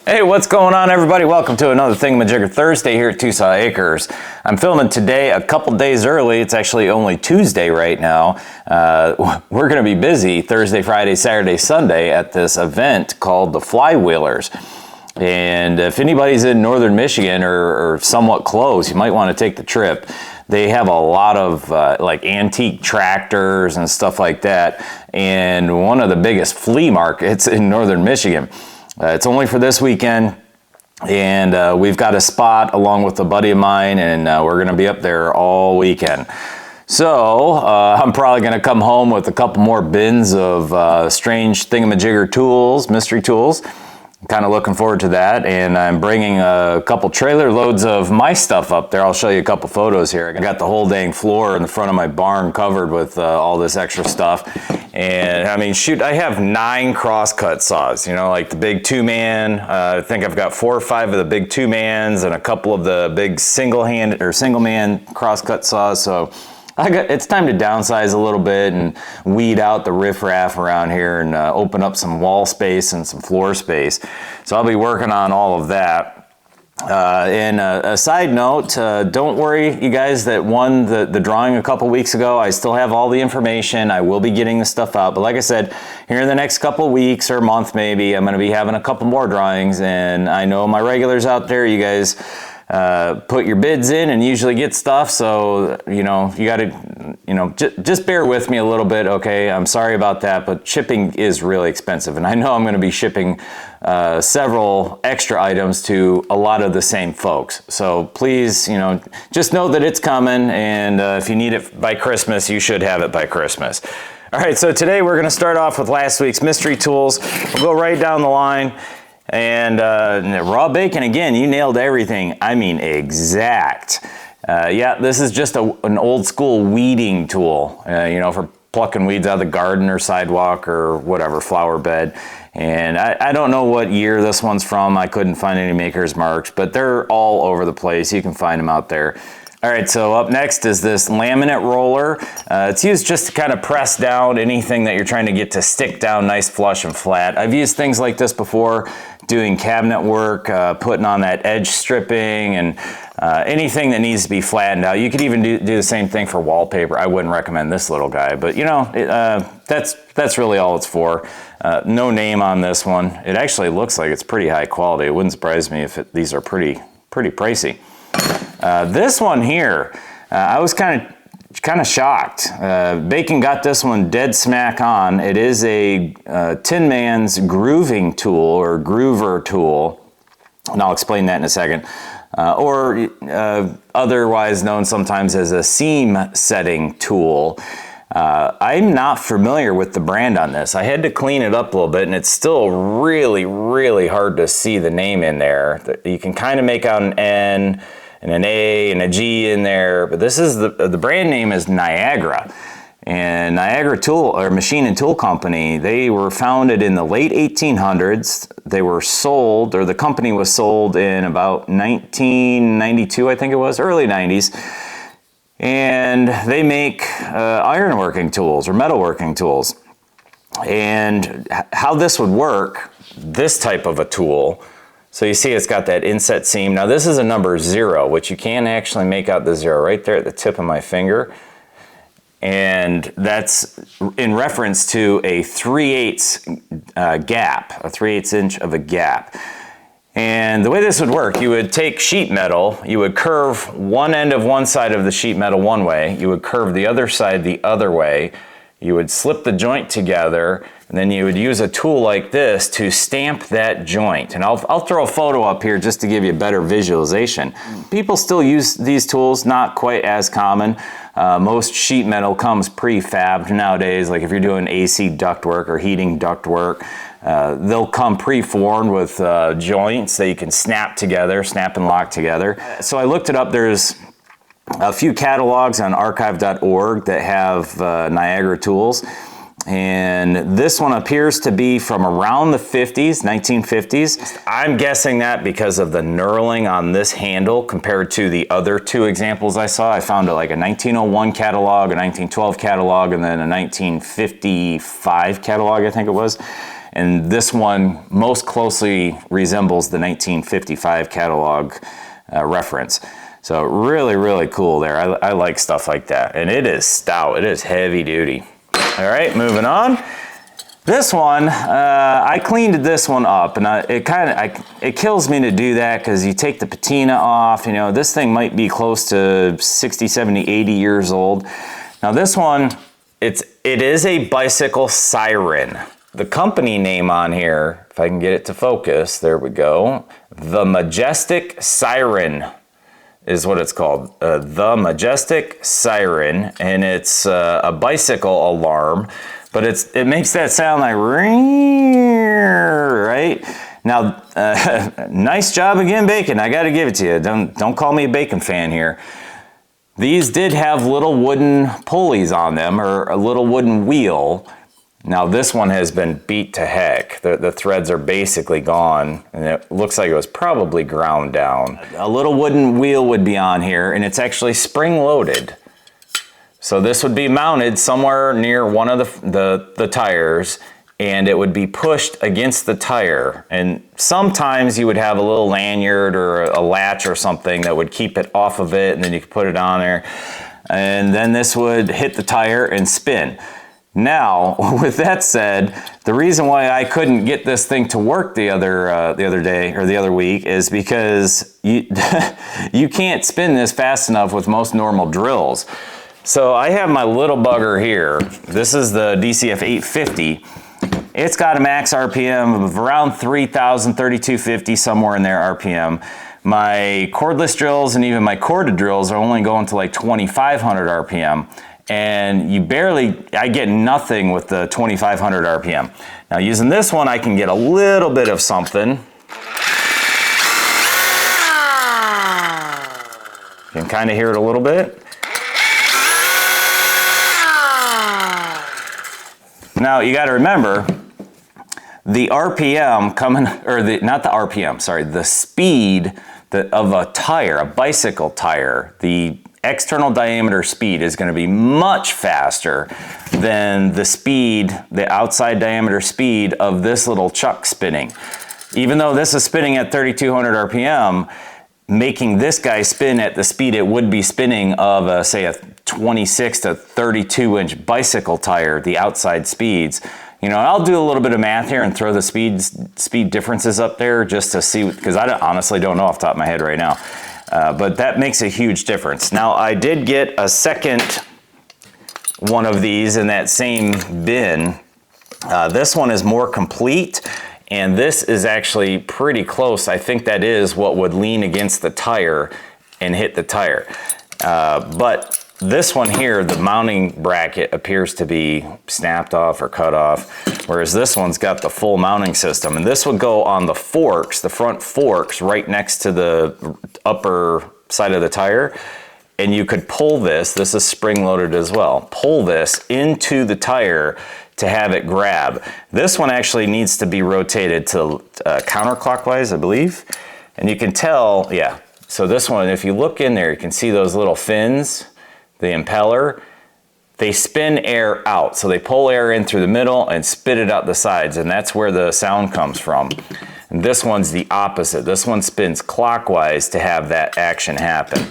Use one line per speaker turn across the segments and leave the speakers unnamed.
Hey, what's going on, everybody? Welcome to another Thingamajigger Thursday here at Tucson Acres. I'm filming today a couple days early. It's actually only Tuesday right now. We're going to be busy Thursday, Friday, Saturday, Sunday at this event called the Flywheelers. And if anybody's in northern Michigan or somewhat close, you might want to take the trip. They have a lot of like antique tractors and stuff like that, and one of the biggest flea markets in northern Michigan. It's only for this weekend, and we've got a spot along with a buddy of mine, and we're going to be up there all weekend. So I'm probably going to come home with a couple more bins of strange thingamajigger tools, mystery tools. I'm kind of looking forward to that, and I'm bringing a couple trailer loads of my stuff up there. I'll show you a couple photos here. I got the whole dang floor in the front of my barn covered with all this extra stuff. And I mean, shoot, I have 9 crosscut saws, you know, like the big 2-man. I think I've got 4 or 5 of the big 2-mans and a couple of the big single-man crosscut saws. So it's time to downsize a little bit and weed out the riffraff around here and open up some wall space and some floor space. So I'll be working on all of that. And a side note, don't worry, you guys that won the drawing a couple weeks ago. I still have all the information. I will be getting the stuff out. But like I said, here in the next couple weeks or month maybe, I'm going to be having a couple more drawings. And I know my regulars out there, you guys put your bids in and usually get stuff. So, you know, you got to, you know, just bear with me a little bit. Okay. I'm sorry about that, but shipping is really expensive. And I know I'm going to be shipping several extra items to a lot of the same folks. So please, you know, just know that it's coming. And if you need it by Christmas, you should have it by Christmas. All right. So today we're going to start off with last week's mystery tools. We'll go right down the line. And raw bacon, again, you nailed everything. I mean, exact. Yeah, this is just an old school weeding tool, you know, for plucking weeds out of the garden or sidewalk or whatever, flower bed. And I don't know what year this one's from. I couldn't find any maker's marks, but they're all over the place. You can find them out there. All right, so up next is this laminate roller. It's used just to kind of press down anything that you're trying to get to stick down nice, flush, and flat. I've used things like this before, doing cabinet work, putting on that edge stripping, and anything that needs to be flattened out. You could even do the same thing for wallpaper. I wouldn't recommend this little guy, but you know, that's really all it's for. No name on this one. It actually looks like it's pretty high quality. It wouldn't surprise me if these are pretty pricey. This one here, I was kind of shocked. Bacon got this one dead smack on. It is a tinman's grooving tool or groover tool, and I'll explain that in a second. Or otherwise known sometimes as a seam setting tool. I'm not familiar with the brand on this. I had to clean it up a little bit, and it's still really hard to see the name in there. You can kind of make out an N and an A and a G in there, but this is the brand name is Niagara. And Niagara Machine and Tool Company, they were founded in the late 1800s. They were sold, or the company was sold in about 1992, I think it was, early 90s. And they make ironworking tools or metalworking tools. And how this would work, this type of a tool, so you see it's got that inset seam. Now this is a number 0, which you can actually make out the 0 right there at the tip of my finger. And that's in reference to a 3/8 gap, a 3/8 inch of a gap. And the way this would work, you would take sheet metal, you would curve one end of one side of the sheet metal one way, you would curve the other side the other way, you would slip the joint together, and then you would use a tool like this to stamp that joint. And I'll throw a photo up here just to give you a better visualization. People still use these tools, not quite as common. Most sheet metal comes pre-fabbed nowadays, like if you're doing AC ductwork or heating ductwork, they'll come pre-formed with joints that you can snap and lock together. So I looked it up. There's a few catalogs on archive.org that have Niagara tools. And this one appears to be from around the 50s, 1950s. I'm guessing that because of the knurling on this handle compared to the other 2 examples I saw. I found like a 1901 catalog, a 1912 catalog, and then a 1955 catalog, I think it was. And this one most closely resembles the 1955 catalog reference. So really, really cool there. I like stuff like that. And it is stout, it is heavy duty. All right, moving on. This one, I cleaned this one up, and it kills me to do that because you take the patina off. You know, this thing might be close to 60, 70, 80 years old. Now this one, it is a bicycle siren. The company name on here, if I can get it to focus, there we go. The Majestic Siren is what it's called. The Majestic Siren, and it's a bicycle alarm, but it makes that sound like right? Now, nice job again, Bacon. I got to give it to you. Don't call me a Bacon fan here. These did have little wooden pulleys on them, or a little wooden wheel. Now this one has been beat to heck. The threads are basically gone, and it looks like it was probably ground down. A little wooden wheel would be on here, and it's actually spring loaded. So this would be mounted somewhere near one of the tires, and it would be pushed against the tire. And sometimes you would have a little lanyard or a latch or something that would keep it off of it, and then you could put it on there. And then this would hit the tire and spin. Now, with that said, the reason why I couldn't get this thing to work the other day or the other week is because you can't spin this fast enough with most normal drills. So I have my little bugger here. This is the DCF 850. It's got a max RPM of around 3,000, 3,250, somewhere in there RPM. My cordless drills and even my corded drills are only going to like 2,500 RPM. And I get nothing with the 2,500 RPM. Now using this one, I can get a little bit of something. You can kind of hear it a little bit. Now you got to remember, the RPM coming, or not the RPM, sorry, the speed of a tire, a bicycle tire, the external diameter speed is going to be much faster than the outside diameter speed of this little chuck spinning. Even though this is spinning at 3,200 RPM, making this guy spin at the speed it would be spinning of, say, a 26 to 32 inch bicycle tire, the outside speeds. You know, I'll do a little bit of math here and throw the speed differences up there just to see, because I honestly don't know off the top of my head right now. But that makes a huge difference. Now, I did get a second one of these in that same bin. This one is more complete, and this is actually pretty close. I think that is what would lean against the tire and hit the tire. But this one here, the mounting bracket appears to be snapped off or cut off, whereas this one's got the full mounting system. And this would go on the forks, the front forks, right next to the upper side of the tire. And you could pull this is spring loaded as well, pull this into the tire to have it grab. This one actually needs to be rotated to counterclockwise, I believe. And you can tell, yeah. So this one, if you look in there, you can see those little fins. The impeller, they spin air out. So they pull air in through the middle and spit it out the sides, and that's where the sound comes from. And this one's the opposite. This one spins clockwise to have that action happen.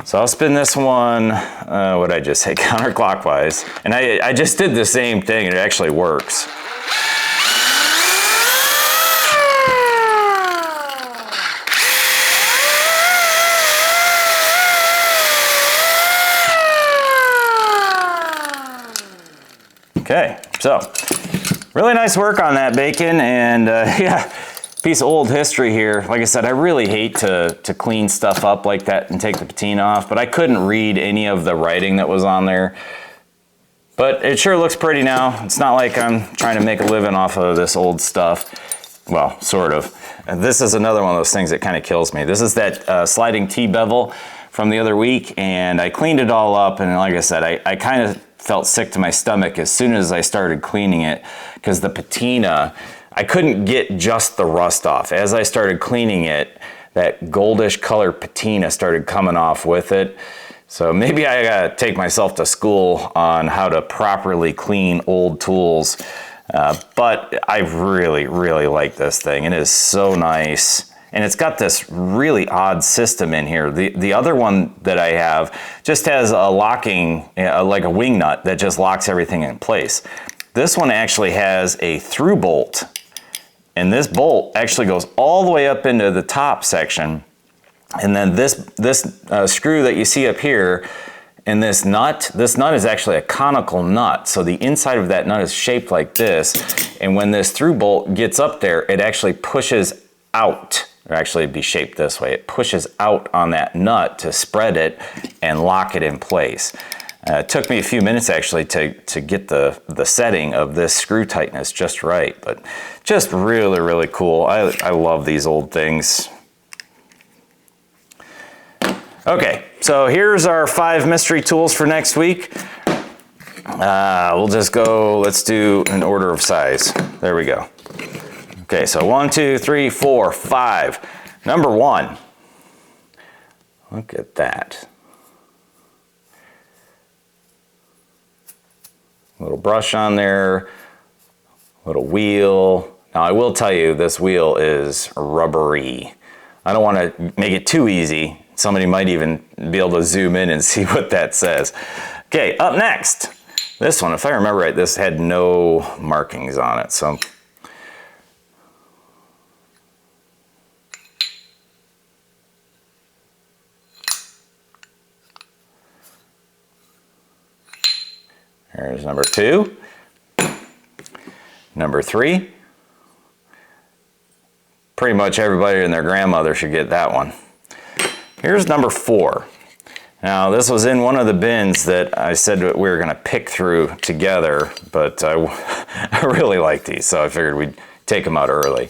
So I'll spin this one, what did I just say, counterclockwise. And I just did the same thing, and it actually works. Okay, so really nice work on that, Bacon, and yeah, piece of old history here. Like I said, I really hate to clean stuff up like that and take the patina off, but I couldn't read any of the writing that was on there. But it sure looks pretty now. It's not like I'm trying to make a living off of this old stuff. Well, sort of. And this is another one of those things that kind of kills me. This is that sliding T-bevel from the other week, and I cleaned it all up, and like I said, I kind of felt sick to my stomach as soon as I started cleaning it, because the patina, I couldn't get just the rust off. As I started cleaning it, that goldish color patina started coming off with it. So maybe I gotta take myself to school on how to properly clean old tools. But I really, really like this thing. It is so nice. And it's got this really odd system in here. The other one that I have just has a locking, like a wing nut that just locks everything in place. This one actually has a through bolt. And this bolt actually goes all the way up into the top section. And then this screw that you see up here, and this nut is actually a conical nut. So the inside of that nut is shaped like this. And when this through bolt gets up there, it actually pushes out. Or actually it'd be shaped this way. It pushes out on that nut to spread it and lock it in place. It took me a few minutes actually to get the setting of this screw tightness just right, but just really, really cool. I love these old things. Okay, so here's our 5 mystery tools for next week. We'll just go, let's do an order of size. There we go. Okay, so 1, 2, 3, 4, 5. Number 1. Look at that. Little brush on there, little wheel. Now I will tell you, this wheel is rubbery. I don't want to make it too easy. Somebody might even be able to zoom in and see what that says. Okay, up next. This one, if I remember right, this had no markings on it, so. There's number 2. Number 3. Pretty much everybody and their grandmother should get that one. Here's number 4. Now this was in one of the bins that I said that we were going to pick through together, but I really like these, so I figured we'd take them out early.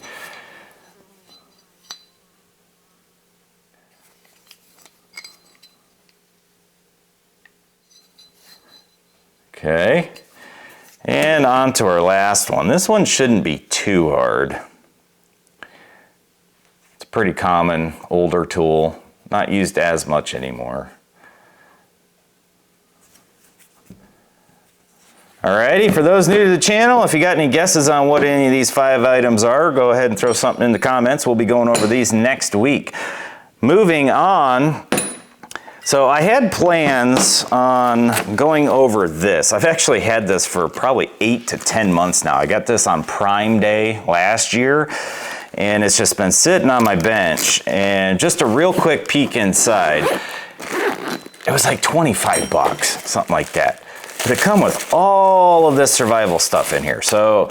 Okay, and on to our last one. This one shouldn't be too hard. It's a pretty common older tool, not used as much anymore. Alrighty, for those new to the channel, if you got any guesses on what any of these 5 items are, go ahead and throw something in the comments. We'll be going over these next week. Moving on. So I had plans on going over this. I've actually had this for probably 8 to 10 months now. I got this on Prime Day last year, and it's just been sitting on my bench. And just a real quick peek inside, it was like 25 bucks, something like that. But it come with all of this survival stuff in here. So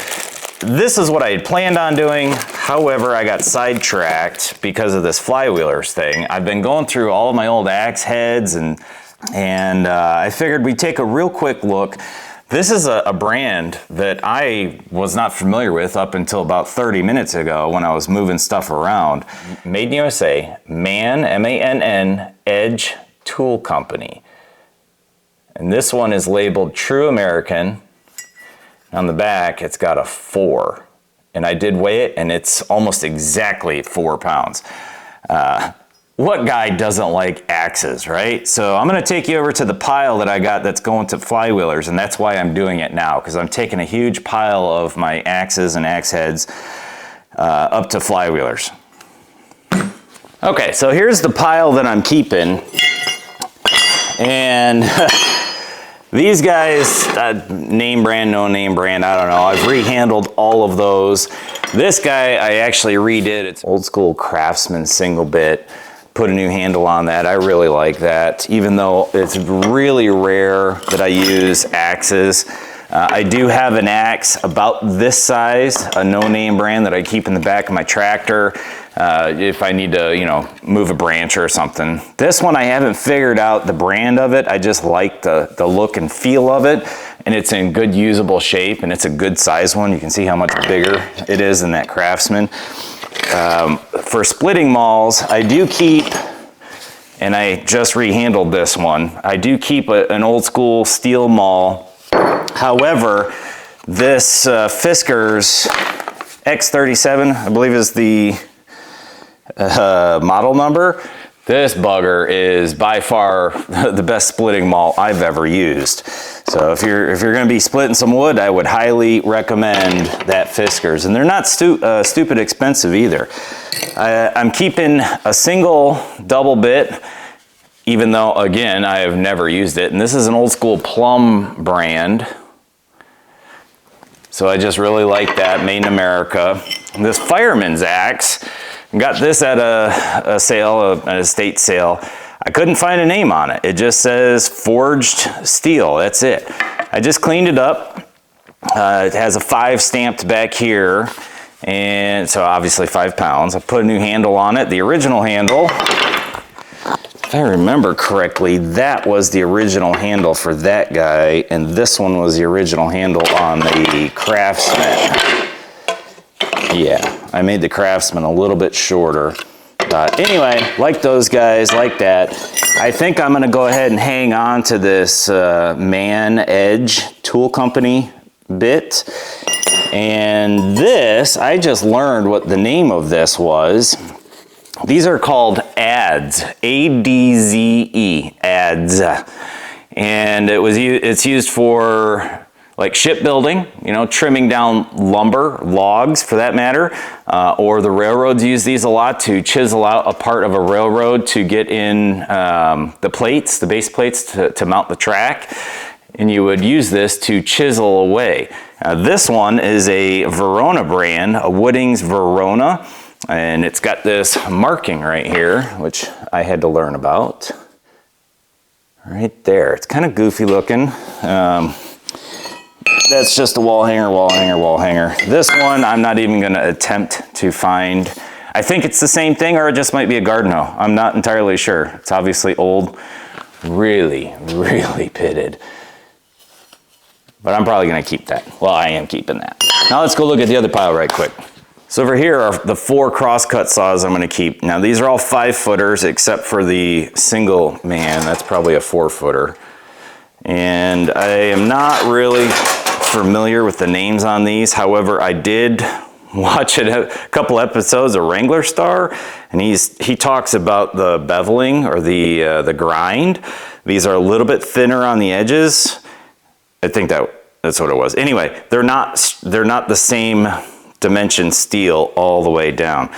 this is what I had planned on doing. However, I got sidetracked because of this flywheelers thing. I've been going through all of my old axe heads and I figured we'd take a real quick look. This is a brand that I was not familiar with up until about 30 minutes ago when I was moving stuff around. Made in USA, M-A-N-N, Edge Tool Company. And this one is labeled True American. On the back, it's got a 4. And I did weigh it, and it's almost exactly 4 pounds. What guy doesn't like axes, right? So I'm gonna take you over to the pile that I got that's going to flywheelers, and that's why I'm doing it now, because I'm taking a huge pile of my axes and axe heads up to flywheelers. Okay, so here's the pile that I'm keeping. And these guys, name brand, no name brand, I don't know. I've rehandled all of those. This guy, I actually redid. It's old school Craftsman single bit. Put a new handle on that. I really like that. Even though it's really rare that I use axes. I do have an axe about this size, a no-name brand that I keep in the back of my tractor if I need to, you know, move a branch or something. This one I haven't figured out the brand of it. I just like the look and feel of it, and it's in good usable shape, and it's a good size one. You can see how much bigger it is than that Craftsman. For splitting mauls, I do keep, and I just rehandled this one, I do keep an old school steel maul. However, this Fisker's X37, I believe is the model number. This bugger is by far the best splitting maul I've ever used. So if you're going to be splitting some wood, I would highly recommend that Fiskars. And they're not stupid expensive either. I'm keeping a single double bit, even though, again, I have never used it. And this is an old school Plum brand. So I just really like that, made in America. And this fireman's axe, got this at a sale, an estate sale. I couldn't find a name on it. It just says forged steel, that's it. I just cleaned it up. It has a 5 stamped back here, and so obviously 5 pounds. I put a new handle on it. The original handle, if I remember correctly, that was the original handle for that guy, and this one was the original handle on the Craftsman. Yeah, I made the Craftsman a little bit shorter. Anyway, like those guys, like that. I think I'm gonna go ahead and hang on to this Man Edge Tool Company bit. And this, I just learned what the name of this was. These are called adze, A-D-Z-E, adze. And it's used for like shipbuilding, you know, trimming down lumber, logs for that matter, or the railroads use these a lot to chisel out a part of a railroad to get in the plates, the base plates to mount the track. And you would use this to chisel away. This one is a Verona brand, a Woodings Verona, and it's got this marking right here, which I had to learn about. Right there, it's kind of goofy looking. That's just a wall hanger, wall hanger, wall hanger. This one, I'm not even gonna attempt to find. I think it's the same thing, or it just might be a garden hoe. I'm not entirely sure. It's obviously old, really, really pitted. But I'm probably gonna keep that. Well, I am keeping that. Now let's go look at the other pile right quick. So over here are the 4 crosscut saws I'm gonna keep. Now these are all 5-footers except for the single man, that's probably a 4-footer. And I am not really familiar with the names on these. However, I did watch a couple episodes of Wrangler Star, and he talks about the beveling or the grind. These are a little bit thinner on the edges. I think that's what it was. Anyway, they're not the same dimension steel all the way down.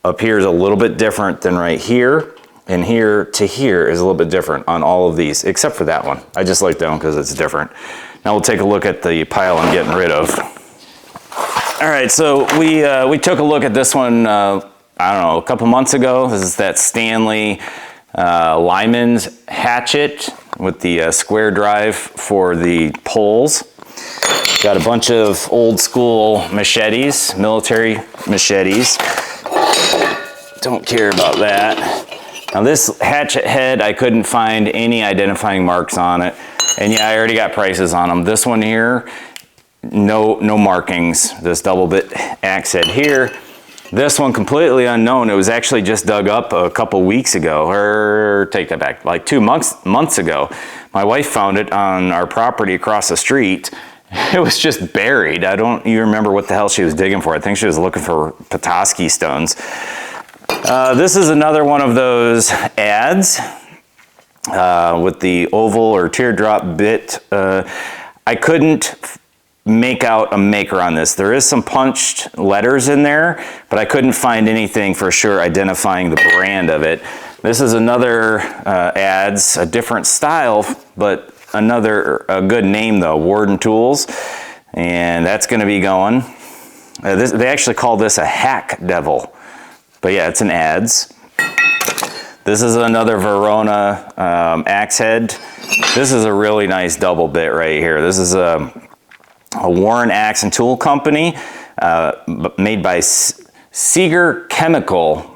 Up here is a little bit different than right here. And here to here is a little bit different on all of these, except for that one. I just like that one because it's different. Now we'll take a look at the pile I'm getting rid of. All right, so we took a look at this one, I don't know, a couple months ago. This is that Stanley Lyman's hatchet with the square drive for the poles. Got a bunch of old school machetes, military machetes. Don't care about that. Now this hatchet head, I couldn't find any identifying marks on it. And yeah, I already got prices on them. This one here, no markings. This double bit axe head here. This one completely unknown. It was actually just dug up a couple weeks ago, or take that back, like 2 months ago. My wife found it on our property across the street. It was just buried. I don't even remember what the hell she was digging for. I think she was looking for Petoskey stones. This is another one of those adze with the oval or teardrop bit. I couldn't make out a maker on this. There is some punched letters in there, but I couldn't find anything for sure identifying the brand of it. This is another adze, a different style, but a good name though, Warden Tools, and that's going to be going. They actually call this a hack devil. But yeah, it's an adze. This is another Verona axe head. This is a really nice double bit right here. This is a Warren Axe and Tool Company made by Seeger Chemical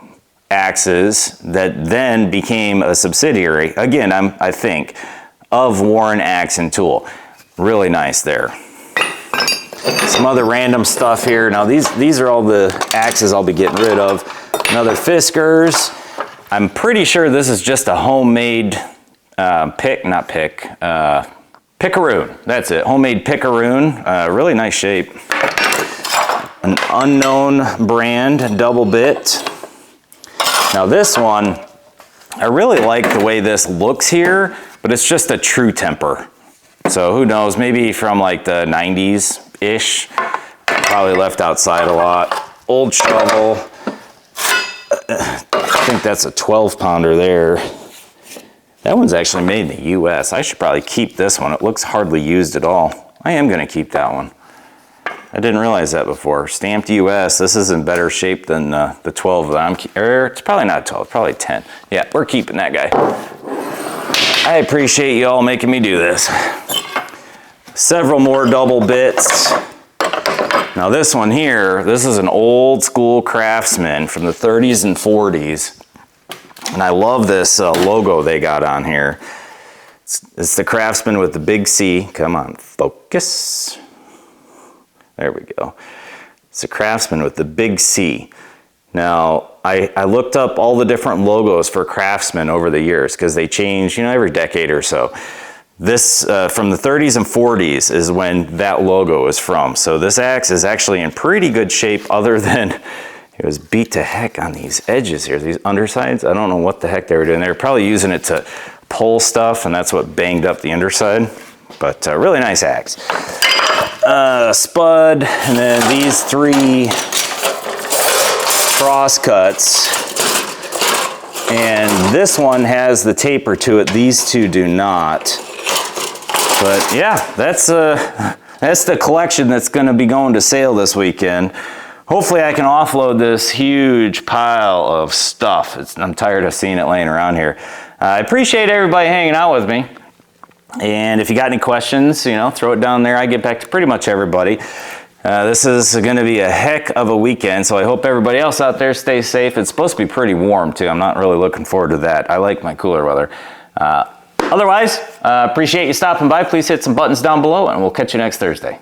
Axes that then became a subsidiary, again, I think, of Warren Axe and Tool. Really nice there. Some other random stuff here. Now these are all the axes I'll be getting rid of. Another Fiskars. I'm pretty sure this is just a homemade picaroon. That's it, homemade picaroon. Really nice shape. An unknown brand double bit. Now this one, I really like the way this looks here, but it's just a true temper. So who knows, maybe from like the 90s-ish. Probably left outside a lot. Old shovel. I think that's a 12-pounder there. That one's actually made in the US. I should probably keep this one. It looks hardly used at all. I am gonna keep that one. I didn't realize that before. Stamped US. This is in better shape than the 12 that I'm it's probably not 12, probably 10. Yeah, we're keeping that guy. I appreciate you all making me do this. Several more double bits. Now this one here, this is an old school Craftsman from the 30s and 40s. And I love this logo they got on here. It's the Craftsman with the big C. Come on, focus. There we go. It's a Craftsman with the big C. Now, I looked up all the different logos for Craftsman over the years because they change, you know, every decade or so. This, from the 30s and 40s is when that logo is from. So this axe is actually in pretty good shape other than it was beat to heck on these edges here, these undersides. I don't know what the heck they were doing. They were probably using it to pull stuff, and that's what banged up the underside. But really nice axe. Spud, and then these 3 cross cuts. And this one has the taper to it. These 2 do not. But yeah, that's the collection that's going to be going to sale this weekend. Hopefully I can offload this huge pile of stuff. I'm tired of seeing it laying around here. I appreciate everybody hanging out with me. And if you got any questions, you know, throw it down there. I get back to pretty much everybody. This is going to be a heck of a weekend, so I hope everybody else out there stays safe. It's supposed to be pretty warm too. I'm not really looking forward to that. I like my cooler weather. Otherwise, appreciate you stopping by. Please hit some buttons down below, and we'll catch you next Thursday.